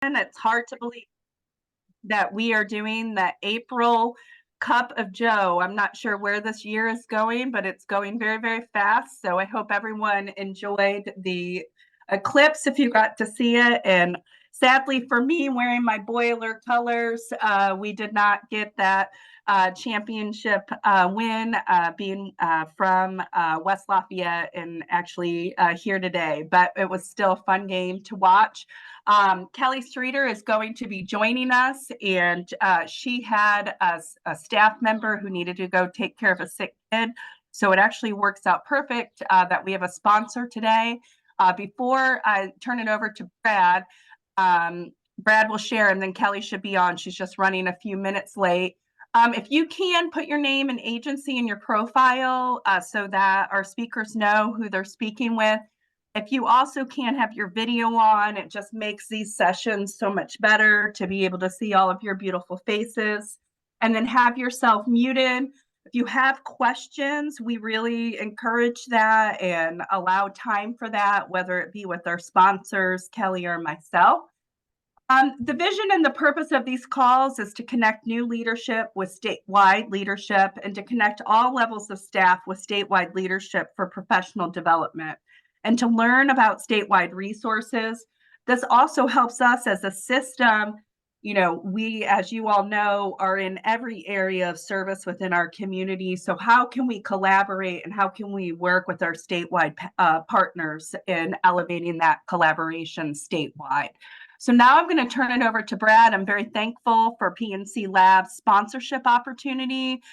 It's hard to believe that we are doing the April Cup of Joe. I'm not sure where this year is going, but it's going very, very fast. So I hope everyone enjoyed the eclipse if you got to see it. And sadly for me, wearing my boiler colors, we did not get that championship win, being from West Lafayette and actually here today. But it was still a fun game to watch. Kellie Streeter is going to be joining us, and she had a staff member who needed to go take care of a sick kid. So it actually works out perfect that we have a sponsor today. Before I turn it over to Brad, Brad will share, and then Kellie should be on. She's just running a few minutes late. If you can put your name and agency in your profile so that our speakers know who they're speaking with. If you also can have your video on, it just makes these sessions so much better to be able to see all of your beautiful faces. And then have yourself muted. If you have questions, we really encourage that and allow time for that, whether it be with our sponsors, Kellie or myself. The vision and the purpose of these calls is to connect new leadership with statewide leadership and to connect all levels of staff with statewide leadership for professional development and to learn about statewide resources. This also helps us as a system. You know, we, as you all know, are in every area of service within our community. So how can we collaborate and how can we work with our statewide partners in elevating that collaboration statewide? So now I'm going to turn it over to Brad. I'm very thankful for PNC Lab's sponsorship opportunity.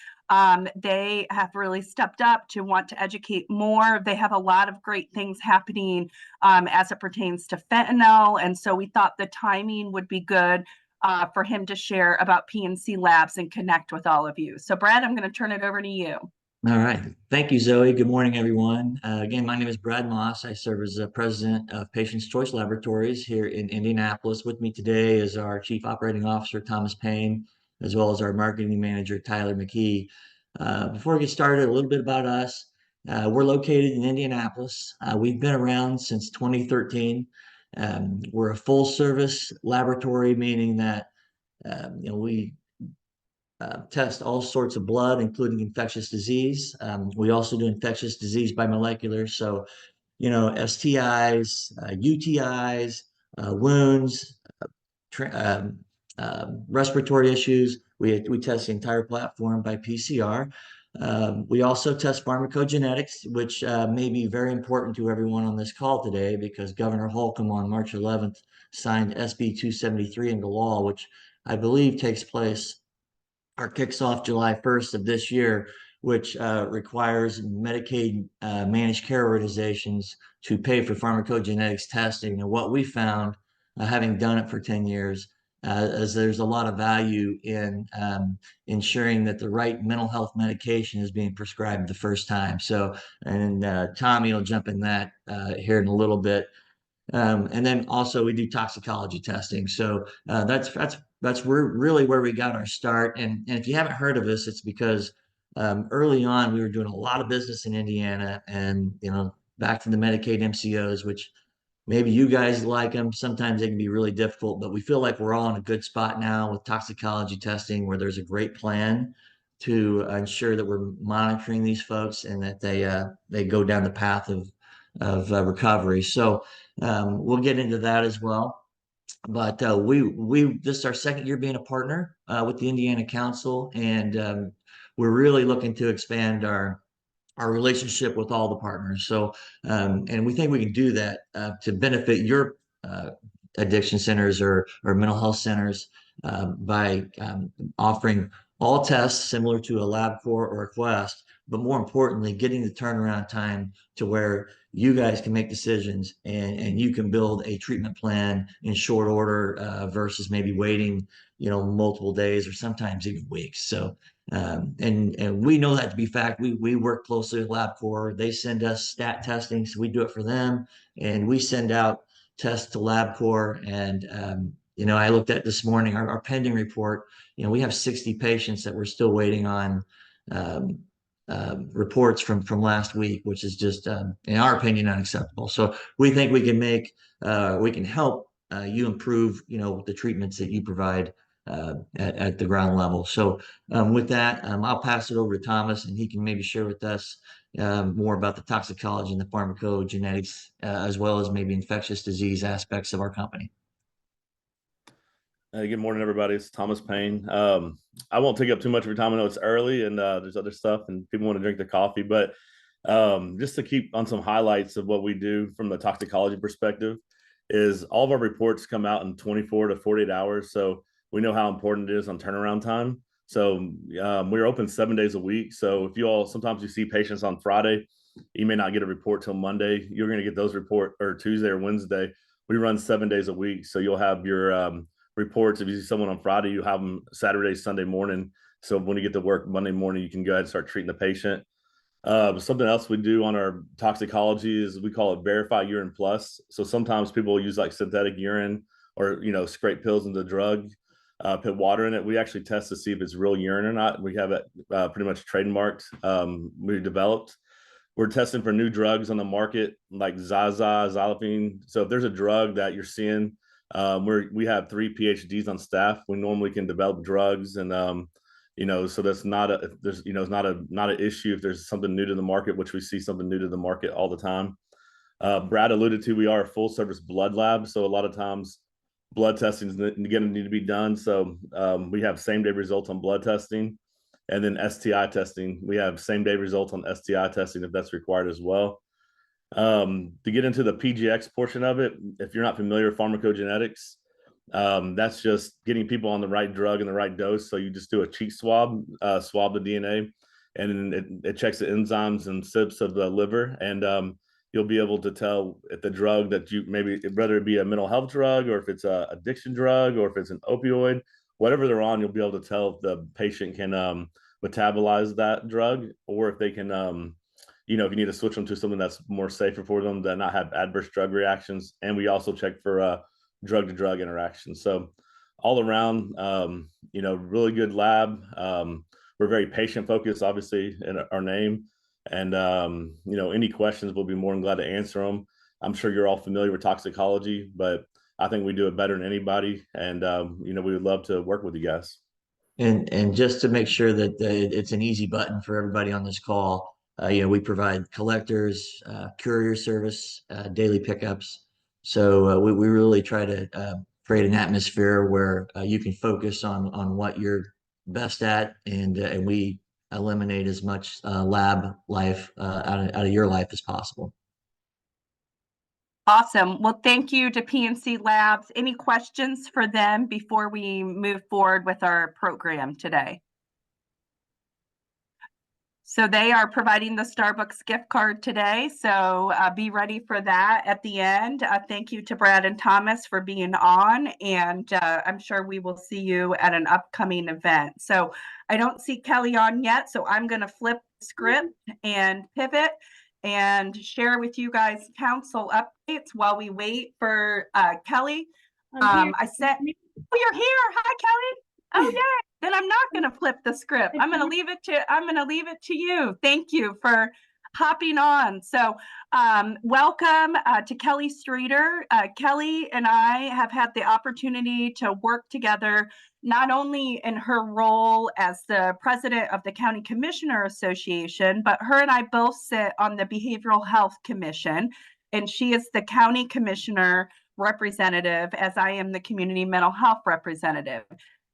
They have really stepped up to want to educate more. They have a lot of great things happening as it pertains to fentanyl. And so we thought the timing would be good for him to share about PNC Labs and connect with all of you. So Brad, I'm going to turn it over to you. All right. Thank you, Zoe. Good morning, everyone. Again, my name is Brad Moss. I serve as the president of Patients Choice Laboratories here in Indianapolis. With me today is our Chief Operating Officer, Thomas Payne, as well as our marketing manager, Tyler McKee. Before we get started, a little bit about us. We're located in Indianapolis. We've been around since 2013. We're a full service laboratory, meaning that we test all sorts of blood, including infectious disease. We also do infectious disease by molecular. So, STIs, UTIs, wounds, respiratory issues. We test the entire platform by PCR. We also test pharmacogenetics, which may be very important to everyone on this call today because Governor Holcomb on March 11th signed SB 273 into law, which I believe takes place or kicks off July 1st of this year, which requires Medicaid managed care organizations to pay for pharmacogenetics testing. And what we found, having done it for 10 years, is there's a lot of value in ensuring that the right mental health medication is being prescribed the first time. So, and Tommy will jump in that here in a little bit. And then also we do toxicology testing. So that's really where we got our start. And if you haven't heard of us, it's because early on we were doing a lot of business in Indiana, and back to the Medicaid MCOs, which maybe you guys like them. Sometimes they can be really difficult, but we feel like we're all in a good spot now with toxicology testing, where there's a great plan to ensure that we're monitoring these folks and that they go down the path of recovery. So we'll get into that as well. But this is our second year being a partner with the Indiana Council, and we're really looking to expand our relationship with all the partners. So, and we think we can do that to benefit your addiction centers or mental health centers by offering all tests similar to a LabCorp or a Quest, but more importantly, getting the turnaround time to where you guys can make decisions and you can build a treatment plan in short order versus maybe waiting, multiple days or sometimes even weeks. So, and we know that to be fact. We work closely with LabCorp. They send us stat testing, so we do it for them, and we send out tests to LabCorp. And I looked at this morning our pending report. We have 60 patients that we're still waiting on reports from last week, which is just, in our opinion, unacceptable. So we think we can help you improve, the treatments that you provide at the ground level. So with that, I'll pass it over to Thomas, and he can maybe share with us more about the toxicology and the pharmacogenetics, as well as maybe infectious disease aspects of our company. Good morning, everybody. It's Thomas Payne. I won't take up too much of your time. I know it's early and there's other stuff and people want to drink their coffee, but just to keep on some highlights of what we do from the toxicology perspective is all of our reports come out in 24 to 48 hours. So we know how important it is on turnaround time. So we're open 7 days a week. So if sometimes you see patients on Friday, you may not get a report till Monday. You're going to get those report or Tuesday or Wednesday. We run 7 days a week. So you'll have your reports. If you see someone on Friday, you have them Saturday, Sunday morning. So when you get to work Monday morning, you can go ahead and start treating the patient. Something else we do on our toxicology is we call it Verify Urine Plus. So sometimes people use like synthetic urine or, scrape pills into the drug, put water in it. We actually test to see if it's real urine or not. We have it pretty much trademarked. We developed. We're testing for new drugs on the market like Zaza, Xylopine. So if there's a drug that you're seeing, we have 3 PhDs on staff. We normally can develop drugs, and so that's not it's not an issue if there's something new to the market, which we see something new to the market all the time. Brad alluded to, we are a full service blood lab, so a lot of times blood testing is going to need to be done. So we have same day results on blood testing, and then STI testing. We have same day results on STI testing if that's required as well. To get into the PGX portion of it, if you're not familiar with pharmacogenetics, that's just getting people on the right drug and the right dose. So you just do a cheek swab, swab the DNA, and then it checks the enzymes and SIPs of the liver, and you'll be able to tell if the drug that you maybe, whether it be a mental health drug or if it's a addiction drug or if it's an opioid, whatever they're on, you'll be able to tell if the patient can metabolize that drug, or if they can if you need to switch them to something that's more safer for them, that not have adverse drug reactions. And we also check for drug to drug interactions. So all around, really good lab. We're very patient focused, obviously, in our name. And, any questions, we'll be more than glad to answer them. I'm sure you're all familiar with toxicology, but I think we do it better than anybody. And, we would love to work with you guys. And just to make sure that it's an easy button for everybody on this call, we provide collectors, courier service, daily pickups. So we really try to create an atmosphere where you can focus on what you're best at, and we eliminate as much lab life out of your life as possible. Awesome. Well, thank you to PNC Labs. Any questions for them before we move forward with our program today? So they are providing the Starbucks gift card today, so be ready for that at the end. Thank you to Brad and Thomas for being on, and I'm sure we will see you at an upcoming event. So I don't see Kelly on yet, so I'm going to flip the script and pivot and share with you guys council updates while we wait for Kelly. I said, oh, you're here. Hi, Kelly. Oh, yeah. Then I'm not going to flip the script. I'm going to leave it to you. Thank you for hopping on. So welcome to Kellie Streeter. Kelly and I have had the opportunity to work together, not only in her role as the president of the County Commissioner Association, but her and I both sit on the Behavioral Health Commission, and she is the county commissioner representative, as I am the community mental health representative.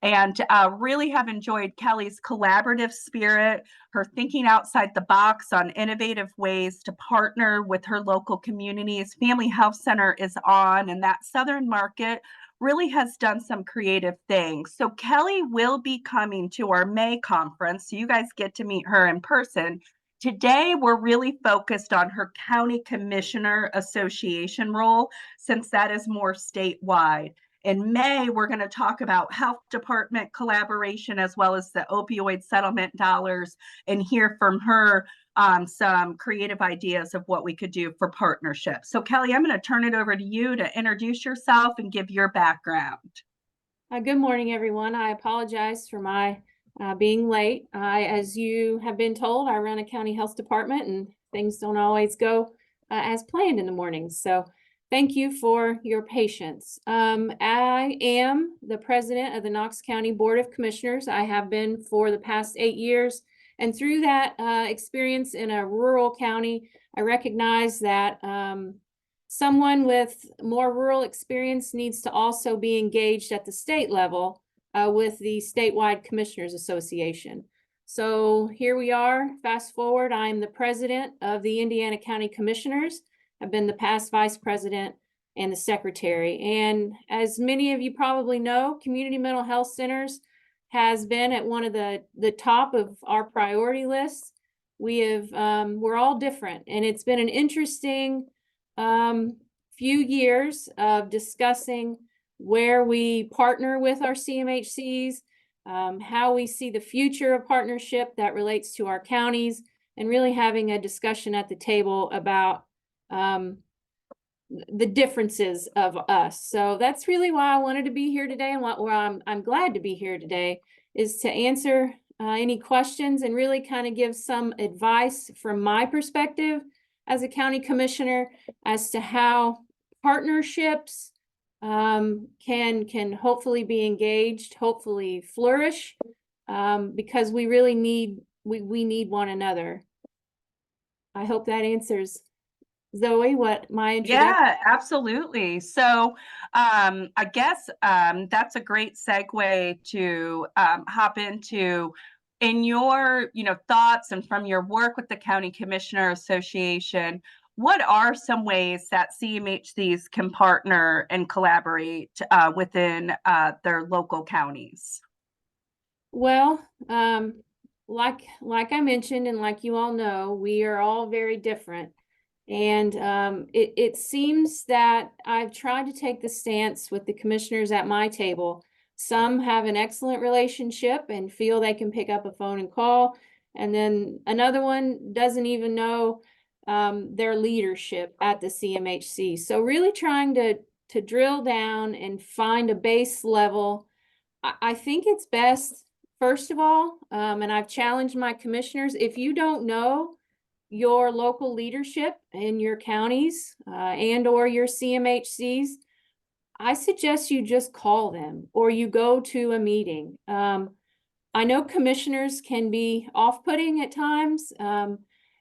And really have enjoyed Kelly's collaborative spirit, her thinking outside the box on innovative ways to partner with her local communities. Family Health Center is on, and that Southern Market really has done some creative things. So Kelly will be coming to our May conference, so you guys get to meet her in person. Today, we're really focused on her County Commissioner Association role, since that is more statewide. In May, we're going to talk about health department collaboration as well as the opioid settlement dollars, and hear from her some creative ideas of what we could do for partnerships. So Kelly, I'm going to turn it over to you to introduce yourself and give your background. Good morning, everyone. I apologize for my being late. As you have been told, I run a county health department, and things don't always go as planned in the mornings. So Thank you for your patience. I am the president of the Knox County Board of Commissioners. I have been for the past 8 years. And through that experience in a rural county, I recognize that someone with more rural experience needs to also be engaged at the state level with the Statewide Commissioners Association. So here we are, fast forward, I'm the president of the Indiana County Commissioners. I've been the past vice president and the secretary. And as many of you probably know, community mental health centers has been at one of the top of our priority lists. We're all different, and it's been an interesting few years of discussing where we partner with our CMHCs, how we see the future of partnership that relates to our counties, and really having a discussion at the table about the differences of us. So that's really why I wanted to be here today, and why I'm glad to be here today, is to answer any questions and really kind of give some advice from my perspective as a county commissioner as to how partnerships can hopefully be engaged, hopefully flourish, because we really need one another. I hope that answers, Zoe, what my introduction. Yeah, absolutely. So I guess that's a great segue to hop into, in your thoughts and from your work with the County Commissioner Association, what are some ways that CMHCs can partner and collaborate within their local counties? Well, like I mentioned, and like you all know, we are all very different. And it seems that I've tried to take the stance with the commissioners at my table. Some have an excellent relationship and feel they can pick up a phone and call. And then another one doesn't even know their leadership at the CMHC. So really trying to drill down and find a base level. I think it's best, first of all, and I've challenged my commissioners, if you don't know your local leadership in your counties and or your CMHCs, I suggest you just call them or you go to a meeting. I know commissioners can be off-putting at times, and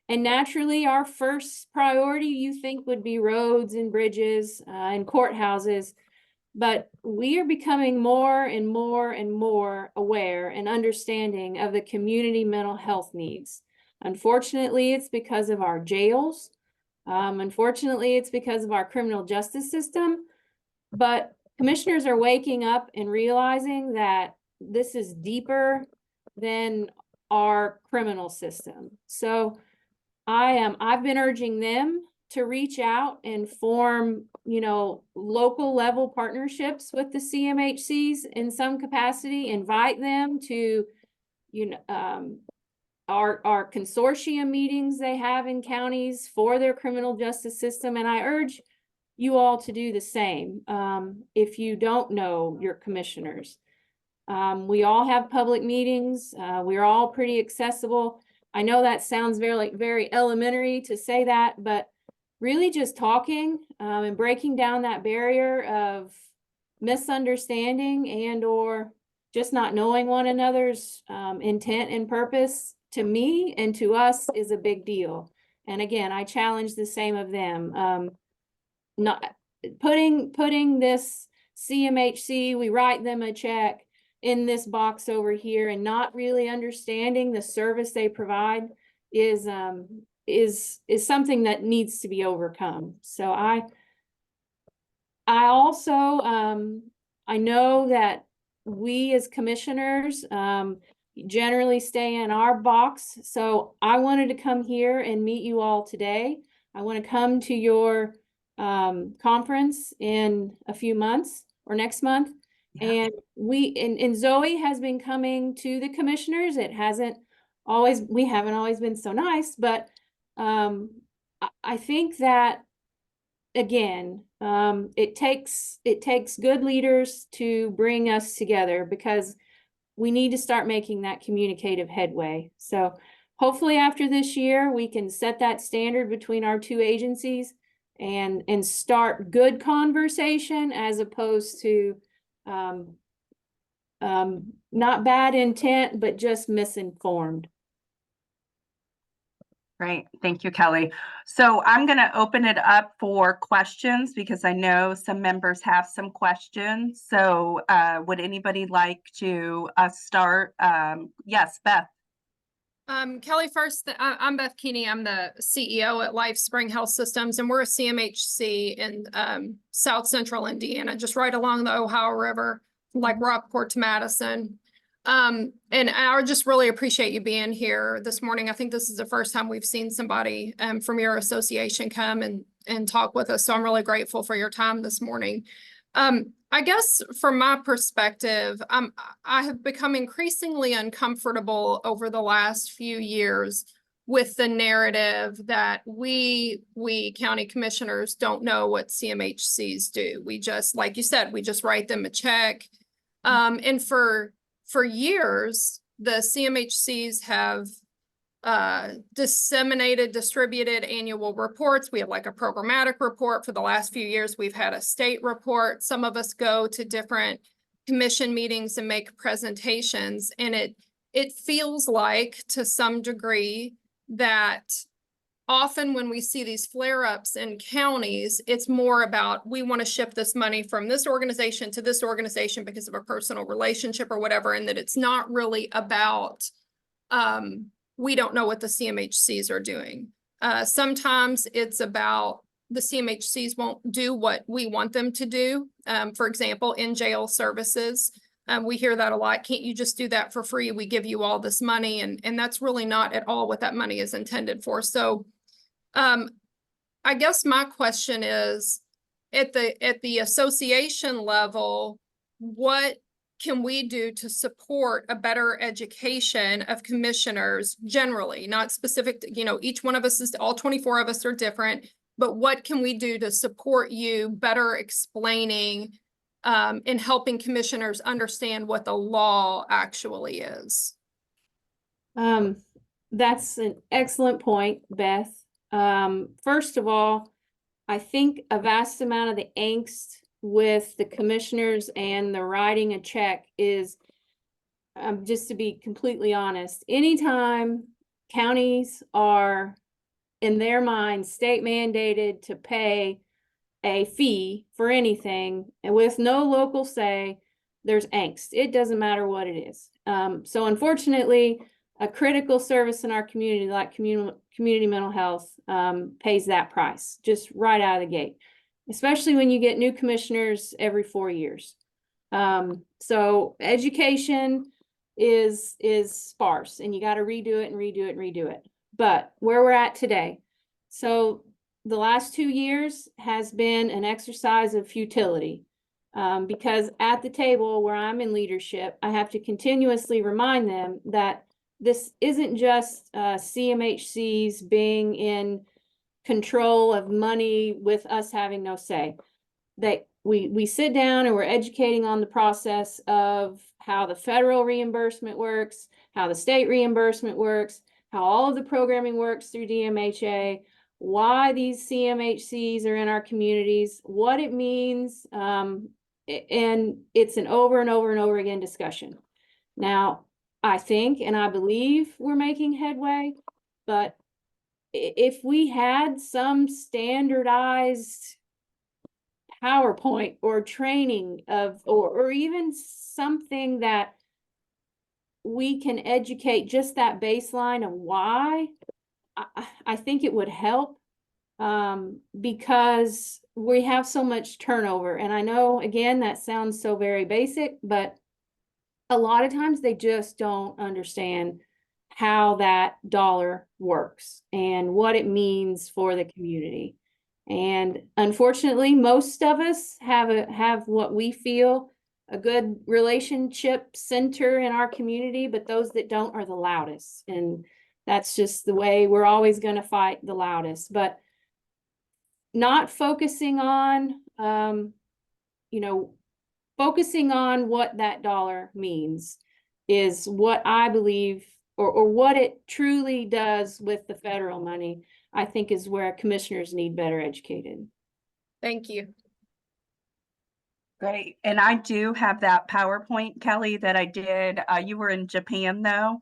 naturally our first priority you think would be roads and bridges and courthouses, but we are becoming more and more and more aware and understanding of the community mental health needs. Unfortunately, it's because of our jails. Unfortunately, it's because of our criminal justice system. But commissioners are waking up and realizing that this is deeper than our criminal system. So I've been urging them to reach out and form, local level partnerships with the CMHCs in some capacity, invite them to, our consortium meetings they have in counties for their criminal justice system. And I urge you all to do the same if you don't know your commissioners. We all have public meetings. We're all pretty accessible. I know that sounds very elementary to say that, but really just talking and breaking down that barrier of misunderstanding and or just not knowing one another's intent and purpose, to me and to us, is a big deal. And again, I challenge the same of them. Not putting this CMHC, we write them a check in this box over here, and not really understanding the service they provide is something that needs to be overcome. So I also I know that we as commissioners generally stay in our box. So I wanted to come here and meet you all today. I want to come to your conference in a few months or next month. Yeah. And Zoe has been coming to the commissioners. We haven't always been so nice, but I think that again, it takes good leaders to bring us together, because we need to start making that communicative headway. So hopefully after this year, we can set that standard between our two agencies and start good conversation as opposed to not bad intent, but just misinformed. Great. Thank you, Kelly. So I'm going to open it up for questions because I know some members have some questions. So would anybody like to start? Yes, Beth. Kelly, first, I'm Beth Keeney. I'm the CEO at Life Spring Health Systems, and we're a CMHC in South Central Indiana, just right along the Ohio River, like Rockport to Madison. And I just really appreciate you being here this morning. I think this is the first time we've seen somebody from your association come and talk with us. So I'm really grateful for your time this morning. I guess from my perspective, I have become increasingly uncomfortable over the last few years with the narrative that we county commissioners don't know what CMHCs do. We just, like you said, we just write them a check. And for years, the CMHCs have distributed annual reports. We have like a programmatic report. For the last few years, we've had a state report. Some of us go to different commission meetings and make presentations. And it feels like, to some degree, that often when we see these flare-ups in counties, it's more about, we want to shift this money from this organization to this organization because of a personal relationship or whatever, and that it's not really about, we don't know what the CMHCs are doing. Sometimes it's about the CMHCs won't do what we want them to do. For example, in jail services, we hear that a lot. Can't you just do that for free? We give you all this money, and that's really not at all what that money is intended for. So I guess my question is, at the association level, what can we do to support a better education of commissioners generally, not specific to, each one of us is, all 24 of us are different, but what can we do to support you better explaining and helping commissioners understand what the law actually is? That's an excellent point, Beth. First of all, I think a vast amount of the angst with the commissioners and the writing a check is, just to be completely honest, anytime counties are, in their mind, state mandated to pay a fee for anything and with no local say, there's angst. It doesn't matter what it is. So unfortunately, a critical service in our community like community mental health pays that price just right out of the gate, especially when you get new commissioners every 4 years. So education is sparse, and you got to redo it and redo it and redo it. But where we're at today, so the last 2 years has been an exercise of futility, because at the table where I'm in leadership, I have to continuously remind them that this isn't just CMHCs being in control of money with us having no say. That we sit down and we're educating on the process of how the federal reimbursement works, how the state reimbursement works, how all of the programming works through DMHA, why these CMHCs are in our communities, what it means, and it's an over and over and over again discussion. Now, I think and I believe we're making headway, but if we had some standardized PowerPoint or training of, or even something that we can educate just that baseline of why, I think it would help, because we have so much turnover. And I know, again, that sounds so very basic, but a lot of times they just don't understand how that dollar works and what it means for the community. And unfortunately, most of us have what we feel a good relationship center in our community, but those that don't are the loudest. And that's just the way we're always going to fight the loudest. But not focusing on, focusing on what that dollar means is what I believe, or what it truly does with the federal money. I think is where commissioners need better educated. Thank you. Great. And I do have that PowerPoint, Kelly, that I did. You were in Japan though.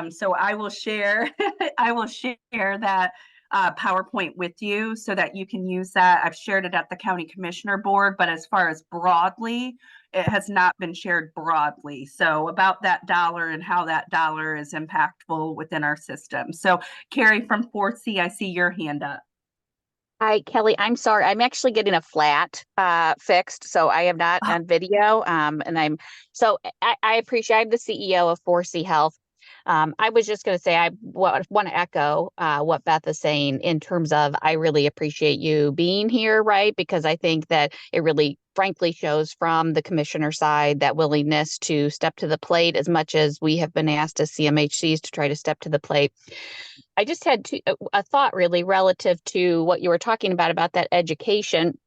So I will share, I will share that PowerPoint with you so that you can use that. I've shared it at the county commissioner board, but as far as broadly, it has not been shared broadly. So about that dollar and how that dollar is impactful within our system. So Carrie from 4C, I see your hand up. Hi, Kelly. I'm sorry. I'm actually getting a flat fixed, so I am not on video. I appreciate. I'm the CEO of 4C Health. I was just going to say I want to echo what Beth is saying in terms of I really appreciate you being here, right? Because I think that it really, frankly, shows from the commissioner side that willingness to step to the plate as much as we have been asked as CMHCs to try to step to the plate. I just had a thought really relative to what you were talking about that education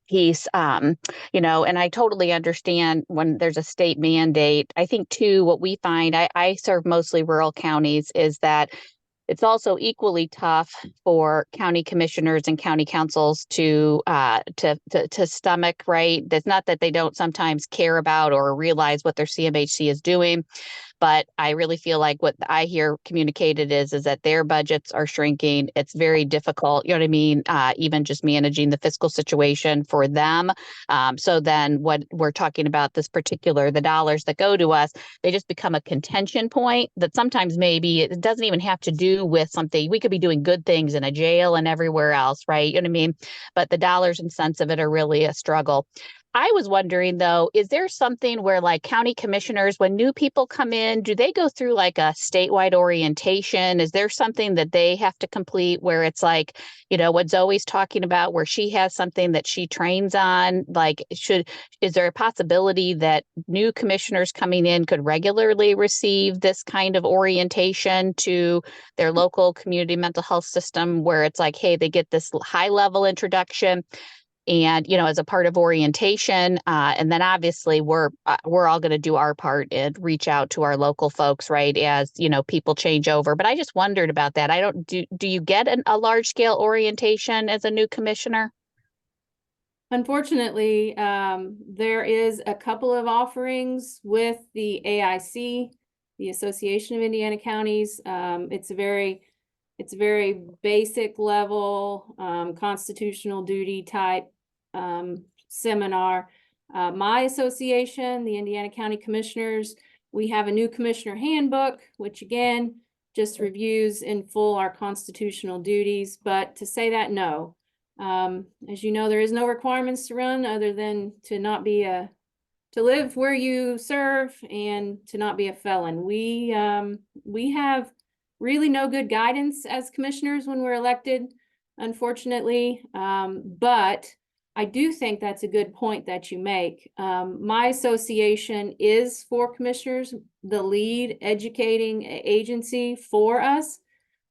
piece, and I totally understand when there's a state mandate. I think too, what we find, I serve mostly rural counties, is that it's also equally tough for county commissioners and county councils to stomach, right? That's not that they don't sometimes care about or realize what their CMHC is doing. But I really feel like what I hear communicated is that their budgets are shrinking. It's very difficult, you know what I mean? Even just managing the fiscal situation for them. So then what we're talking about the dollars that go to us, they just become a contention point that sometimes maybe it doesn't even have to do with something. We could be doing good things in a jail and everywhere else, right? You know what I mean? But the dollars and cents of it are really a struggle. I was wondering though, is there something where like county commissioners, when new people come in, do they go through like a statewide orientation? Is there something that they have to complete where it's like, what Zoe's talking about, where she has something that she trains on? Like, is there a possibility that new commissioners coming in could regularly receive this kind of orientation to their local community mental health system where it's like, hey, they get this high level introduction and as a part of orientation, and then obviously we're all going to do our part and reach out to our local folks, right, as people change over. But I just wondered about that. I don't do you get a large scale orientation as a new commissioner? Unfortunately, there is a couple of offerings with the AIC, the Association of Indiana Counties. It's a very basic level, constitutional duty type seminar. My association, the Indiana County Commissioners, we have a new commissioner handbook, which again, just reviews in full our constitutional duties. But to say that, no. As you know, there is no requirements to run other than to not be to live where you serve and to not be a felon. We have really no good guidance as commissioners when we're elected, unfortunately. But I do think that's a good point that you make. My association is for commissioners, the lead educating agency for us.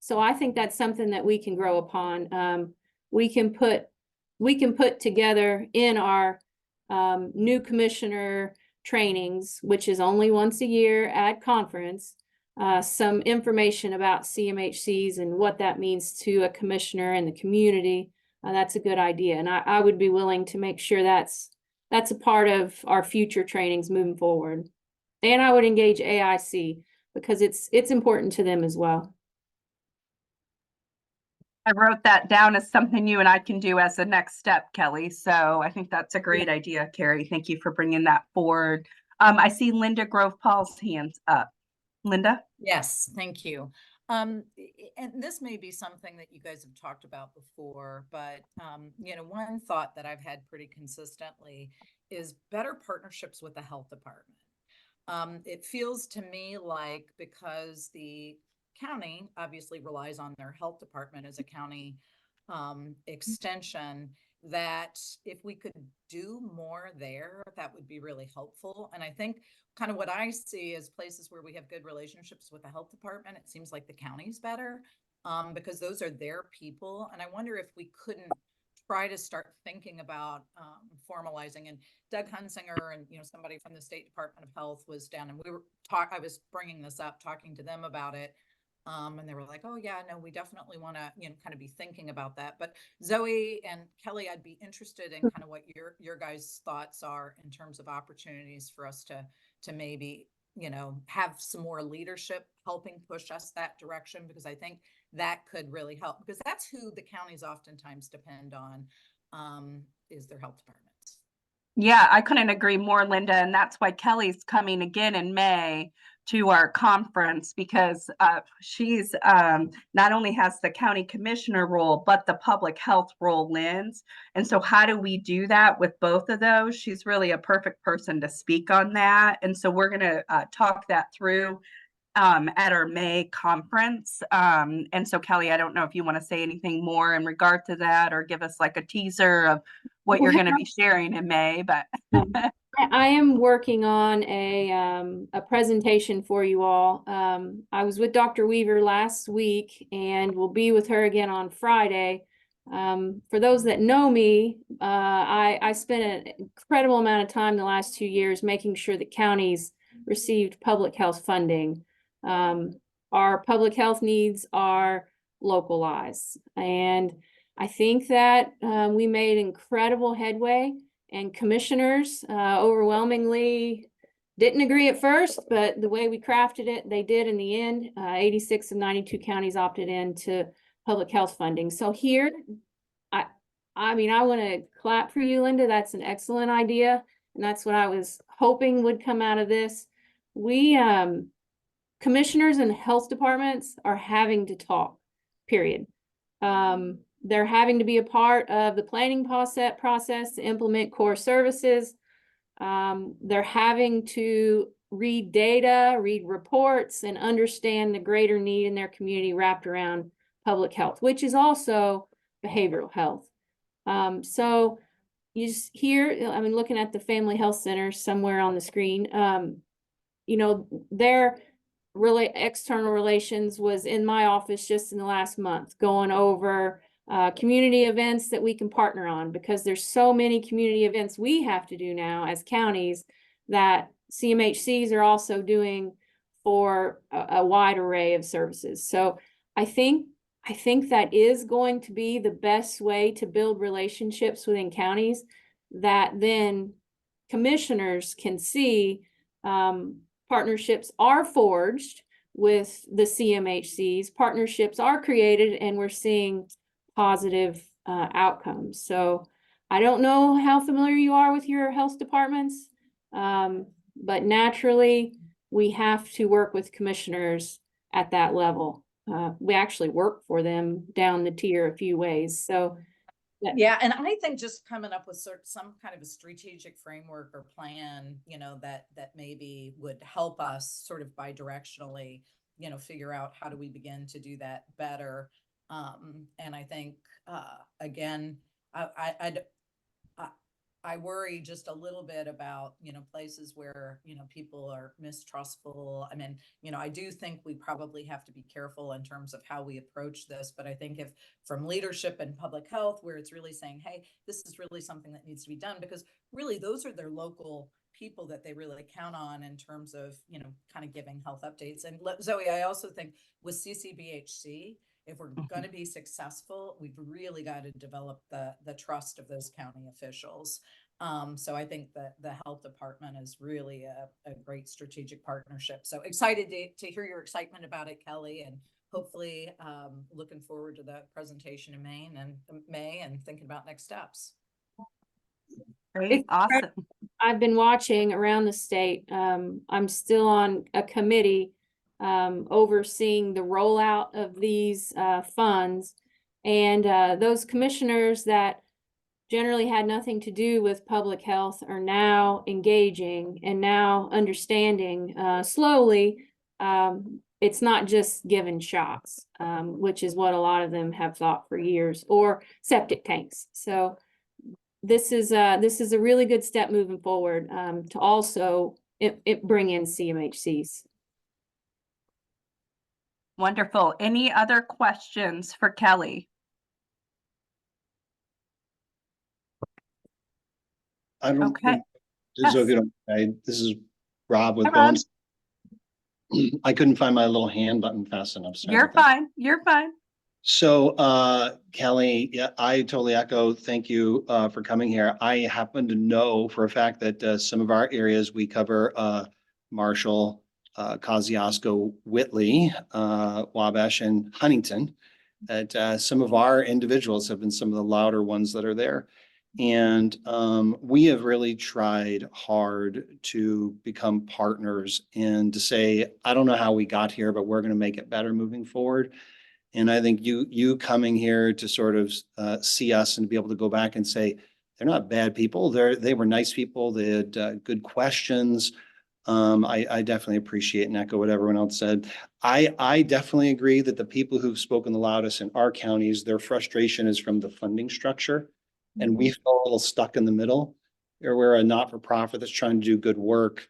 So I think that's something that we can grow upon. We can put together in our new commissioner trainings, which is only once a year at conference, some information about CMHCs and what that means to a commissioner and the community. That's a good idea. And I would be willing to make sure that's a part of our future trainings moving forward. And I would engage AIC because it's important to them as well. I wrote that down as something you and I can do as the next step, Kelly. So I think that's a great idea, Carrie. Thank you for bringing that forward. I see Linda Grove Paul's hands up. Linda? Yes, thank you. And this may be something that you guys have talked about before, but one thought that I've had pretty consistently is better partnerships with the health department. It feels to me like because the county obviously relies on their health department as a county extension, that if we could do more there, that would be really helpful. And I think kind of what I see is places where we have good relationships with the health department, it seems like the county's better because those are their people. And I wonder if we couldn't try to start thinking about formalizing. And Doug Hunsinger and somebody from the State Department of Health was down, and I was bringing this up, talking to them about it. And they were like, oh yeah, no, we definitely want to, kind of be thinking about that. But Zoe and Kelly, I'd be interested in kind of what your guys' thoughts are in terms of opportunities for us to maybe, have some more leadership helping push us that direction, because I think that could really help, because that's who the counties oftentimes depend on, is their health departments. Yeah, I couldn't agree more, Linda. And that's why Kelly's coming again in May to our conference, because she's not only has the county commissioner role, but the public health role lens. And so how do we do that with both of those? She's really a perfect person to speak on that. And so we're going to talk that through at our May conference. And so Kelly, I don't know if you want to say anything more in regard to that, or give us like a teaser of what you're going to be sharing in May, but I am working on a presentation for you all. I was with Dr. Weaver last week and will be with her again on Friday. For those that know me, I spent an incredible amount of time the last 2 years making sure that counties received public health funding. Our public health needs are localized, and I think that we made incredible headway. And commissioners overwhelmingly didn't agree at first, but the way we crafted it, they did in the end. 86 of 92 counties opted in to public health funding. So here, I mean, I want to clap for you, Linda. That's an excellent idea. And that's what I was hoping would come out of this. We, commissioners and health departments are having to talk, period. They're having to be a part of the planning process to implement core services. They're having to read data, read reports, and understand the greater need in their community wrapped around public health, which is also behavioral health. So you just hear, I mean, looking at the family health centers somewhere on the screen, their external relations was in my office just in the last month, going over community events that we can partner on, because there's so many community events we have to do now as counties that CMHCs are also doing for a wide array of services. So I think that is going to be the best way to build relationships within counties, that then commissioners can see partnerships are forged with the CMHCs, partnerships are created, and we're seeing positive outcomes. So I don't know how familiar you are with your health departments, but naturally we have to work with commissioners at that level. We actually work for them down the tier a few ways. So yeah, and I think just coming up with some kind of a strategic framework or plan, that maybe would help us sort of bidirectionally, figure out how do we begin to do that better. And I think again, I worry just a little bit about, places where, people are mistrustful. I mean, I do think we probably have to be careful in terms of how we approach this, but I think if from leadership and public health, where it's really saying, hey, this is really something that needs to be done, because really those are their local people that they really count on in terms of, kind of giving health updates. And Zoe, I also think with CCBHC, if we're going to be successful, we've really got to develop the trust of those county officials. So I think that the health department is really a great strategic partnership. So excited to hear your excitement about it, Kelly, and hopefully looking forward to the presentation in May and thinking about next steps. Great, awesome. I've been watching around the state. I'm still on a committee overseeing the rollout of these funds, and those commissioners that generally had nothing to do with public health are now engaging and now understanding slowly. It's not just giving shots, which is what a lot of them have thought for years, or septic tanks. So this is a really good step moving forward to also bring in CMHCs. Wonderful. Any other questions for Kelly? I don't Okay. think, Yes. okay, this is Rob with Hi, Rob. Bones. I couldn't find my little hand button fast enough. Sorry You're about that. fine. You're fine. So, Kelly, yeah, I totally echo. Thank you for coming here. I happen to know for a fact that some of our areas we cover, Marshall, Kosciuszko, Whitley, Wabash, and Huntington, that some of our individuals have been some of the louder ones that are there. And we have really tried hard to become partners and to say, I don't know how we got here, but we're going to make it better moving forward. And I think you coming here to sort of see us and be able to go back and say, they're not bad people. They were nice people. They had good questions. I definitely appreciate and echo what everyone else said. I definitely agree that the people who've spoken the loudest in our counties, their frustration is from the funding structure. And we feel a little stuck in the middle. Or we're a not-for-profit that's trying to do good work.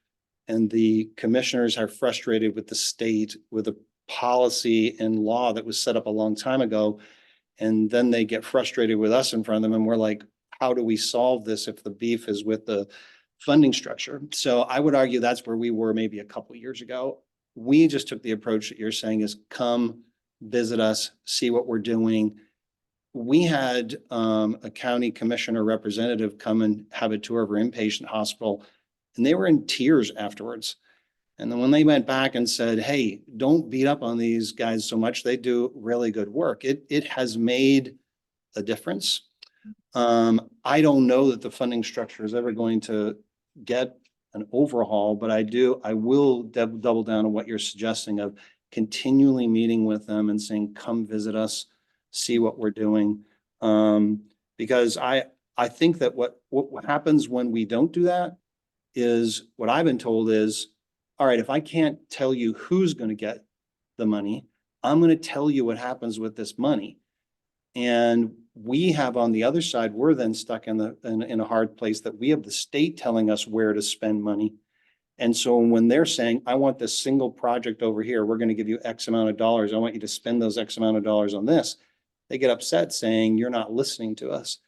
And the commissioners are frustrated with the state, with the policy and law that was set up a long time ago. And then they get frustrated with us in front of them. And we're like, how do we solve this if the beef is with the funding structure? So I would argue that's where we were maybe a couple of years ago. We just took the approach that you're saying is come visit us, see what we're doing. We had a county commissioner representative come and have a tour of our inpatient hospital, and they were in tears afterwards. And then when they went back and said, hey, don't beat up on these guys so much, they do really good work. It has made a difference. I don't know that the funding structure is ever going to get an overhaul, but I will double down on what you're suggesting of continually meeting with them and saying, come visit us, see what we're doing. Because I think that what happens when we don't do that is what I've been told is, all right, if I can't tell you who's going to get the money, I'm going to tell you what happens with this money. And we have on the other side, we're then stuck in a hard place that we have the state telling us where to spend money. And so when they're saying, I want this single project over here, we're going to give you X amount of dollars. I want you to spend those X amount of dollars on this. They get upset saying, you're not listening to us.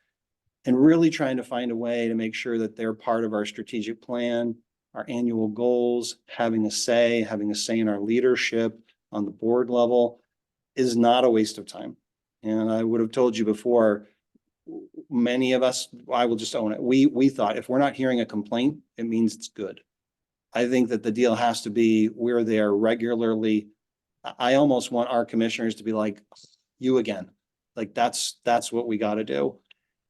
And really trying to find a way to make sure that they're part of our strategic plan, our annual goals, having a say in our leadership on the board level is not a waste of time. And I would have told you before, many of us, I will just own it. We thought if we're not hearing a complaint, it means it's good. I think that the deal has to be we're there regularly. I almost want our commissioners to be like, you again, like that's what we got to do.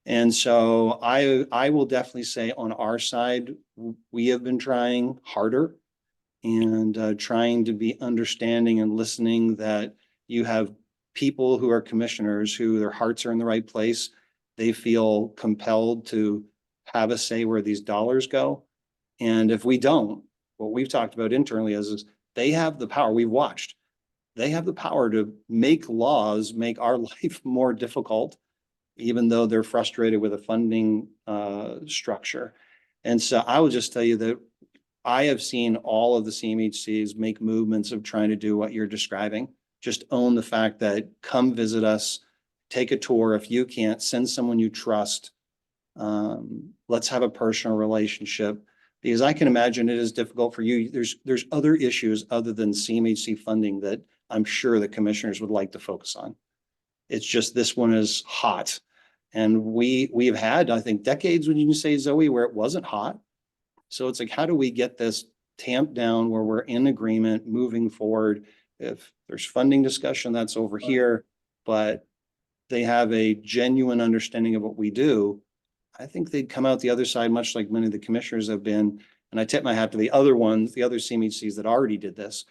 And so I will definitely say on our side, we have been trying harder and trying to be understanding and listening that you have people who are commissioners who their hearts are in the right place. They feel compelled to have a say where these dollars go. And if we don't, what we've talked about internally is they have the power. We've watched. They have the power to make laws, make our life more difficult, even though they're frustrated with a funding structure. And so I will just tell you that I have seen all of the CMHCs make movements of trying to do what you're describing. Just own the fact that come visit us, take a tour. If you can't, send someone you trust. Let's have a personal relationship, because I can imagine it is difficult for you. There's other issues other than CMHC funding that I'm sure the commissioners would like to focus on. It's just this one is hot. And we've had, I think, decades, when you can say, Zoe, where it wasn't hot. So it's like, how do we get this tamped down where we're in agreement moving forward? If there's funding discussion, that's over here, but they have a genuine understanding of what we do. I think they'd come out the other side, much like many of the commissioners have been. And I tip my hat to the other ones, the other CMHCs that already did this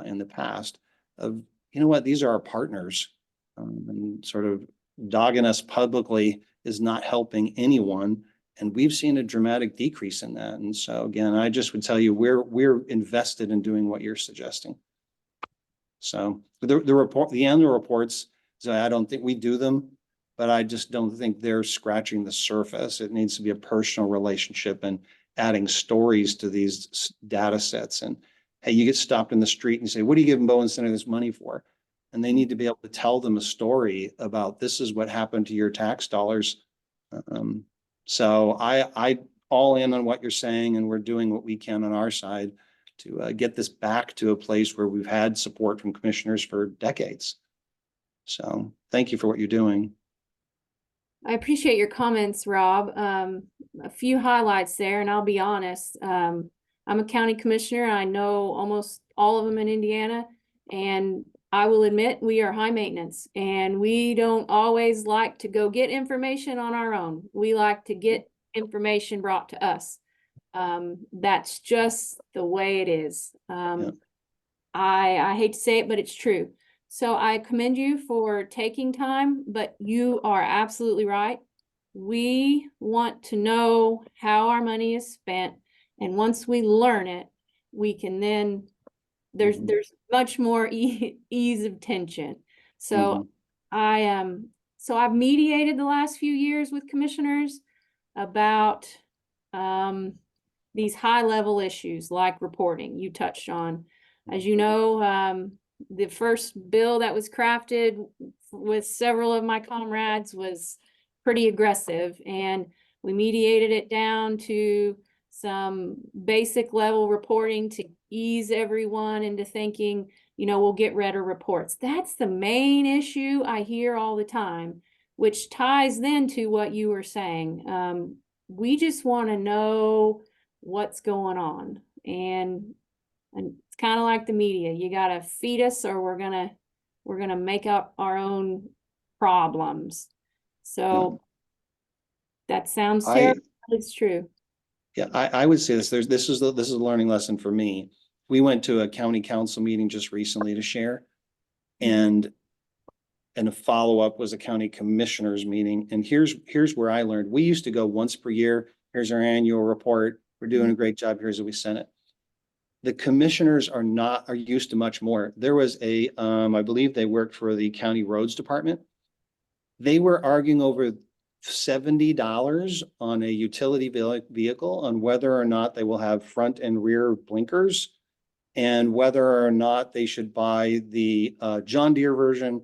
in the past of, you know what, these are our partners. And sort of dogging us publicly is not helping anyone. And we've seen a dramatic decrease in that. And so again, I just would tell you, we're invested in doing what you're suggesting. So the annual reports, so I don't think we do them, but I just don't think they're scratching the surface. It needs to be a personal relationship and adding stories to these data sets. And hey, you get stopped in the street and you say, what are you giving Bowen Center this money for? And they need to be able to tell them a story about this is what happened to your tax dollars. So I all in on what you're saying, and we're doing what we can on our side. to get this back to a place where we've had support from commissioners for decades. So thank you for what you're doing. I appreciate your comments, Rob. A few highlights there, and I'll be honest. I'm a county commissioner. I know almost all of them in Indiana, and I will admit we are high maintenance, and we don't always like to go get information on our own. We like to get information brought to us. That's just the way it is. Yeah. I hate to say it, but it's true. So I commend you for taking time, but you are absolutely right. We want to know how our money is spent, and once we learn it, we can then there's much more ease of tension. So so I've mediated the last few years with commissioners about these high level issues like reporting you touched on. As you know, the first bill that was crafted with several of my comrades was pretty aggressive, and we mediated it down to some basic level reporting to ease everyone into thinking, you know, we'll get redder reports. That's the main issue I hear all the time, which ties then to what you were saying. We just want to know what's going on, and it's kind of like the media. You got to feed us, or we're gonna make up our own problems. So that sounds terrible. It's true. Yeah, I would say this. This is a learning lesson for me. We went to a county council meeting just recently to share, and a follow-up was a county commissioners meeting. And here's where I learned. We used to go once per year. Here's our annual report. We're doing a great job. Here's what we sent it. The commissioners are used to much more. There was I believe they worked for the county roads department. They were arguing over $70 on a utility vehicle on whether or not they will have front and rear blinkers, and whether or not they should buy the John Deere version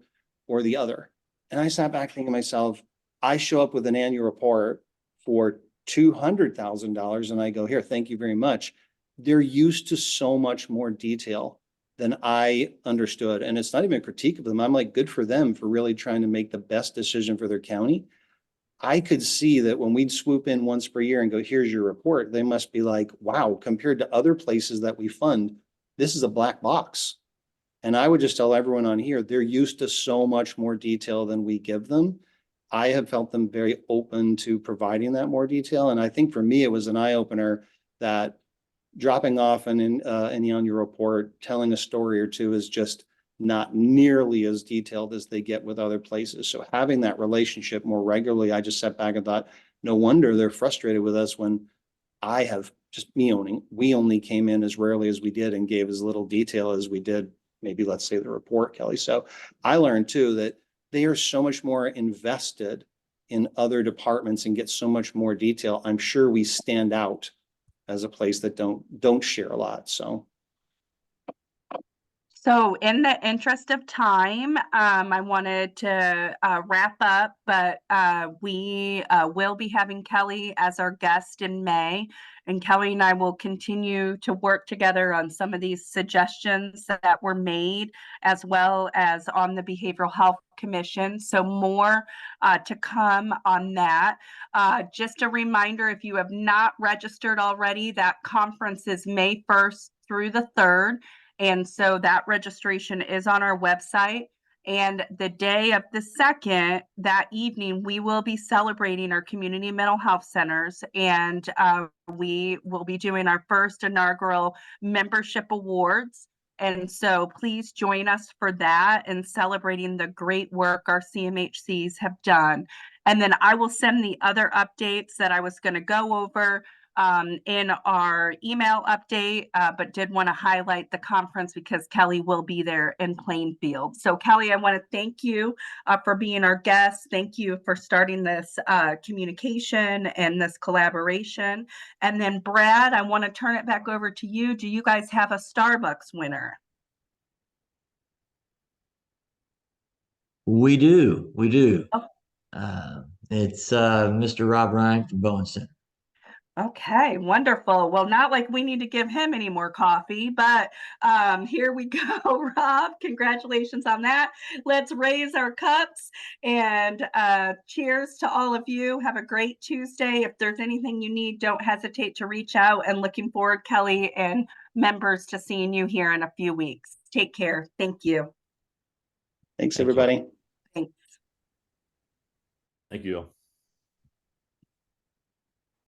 or the other. And I sat back thinking to myself, I show up with an annual report for $200,000 and I go, here, thank you very much. They're used to so much more detail than I understood. And it's not even a critique of them. I'm like, good for them for really trying to make the best decision for their county. I could see that when we'd swoop in once per year and go, here's your report, they must be like, wow, compared to other places that we fund, this is a black box. And I would just tell everyone on here, they're used to so much more detail than we give them. I have felt them very open to providing that more detail. And I think for me, it was an eye opener that dropping off in the on your report, telling a story or two is just not nearly as detailed as they get with other places. So having that relationship more regularly, I just sat back and thought, no wonder they're frustrated with us when we only came in as rarely as we did and gave as little detail as we did, maybe let's say the report, Kelly. So I learned too that they are so much more invested in other departments and get so much more detail. I'm sure we stand out as a place that don't share a lot. So in the interest of time, I wanted to wrap up, but we will be having Kelly as our guest in May. And Kelly and I will continue to work together on some of these suggestions that were made, as well as on the Behavioral Health Commission. So more to come on that. Just a reminder, if you have not registered already, that conference is May 1st through the 3rd. And so that registration is on our website. And the day of the 2nd, that evening, we will be celebrating our community mental health centers. And we will be doing our first inaugural membership awards. And so please join us for that and celebrating the great work our CMHCs have done. And then I will send the other updates that I was going to go over in our email update, but did want to highlight the conference because Kelly will be there in Plainfield. So Kelly, I want to thank you for being our guest. Thank you for starting this communication and this collaboration. And then Brad, I want to turn it back over to you. Do you guys have a Starbucks winner? We do. Oh. It's Mr. Rob Ryan from Bowen Center. Okay, wonderful. Well, not like we need to give him any more coffee, but here we go, Rob. Congratulations on that. Let's raise our cups and cheers to all of you. Have a great Tuesday. If there's anything you need, don't hesitate to reach out, and looking forward, Kelly and members, to seeing you here in a few weeks. Take care. Thank you. Thanks, Thank you. everybody. Thanks. Thank you.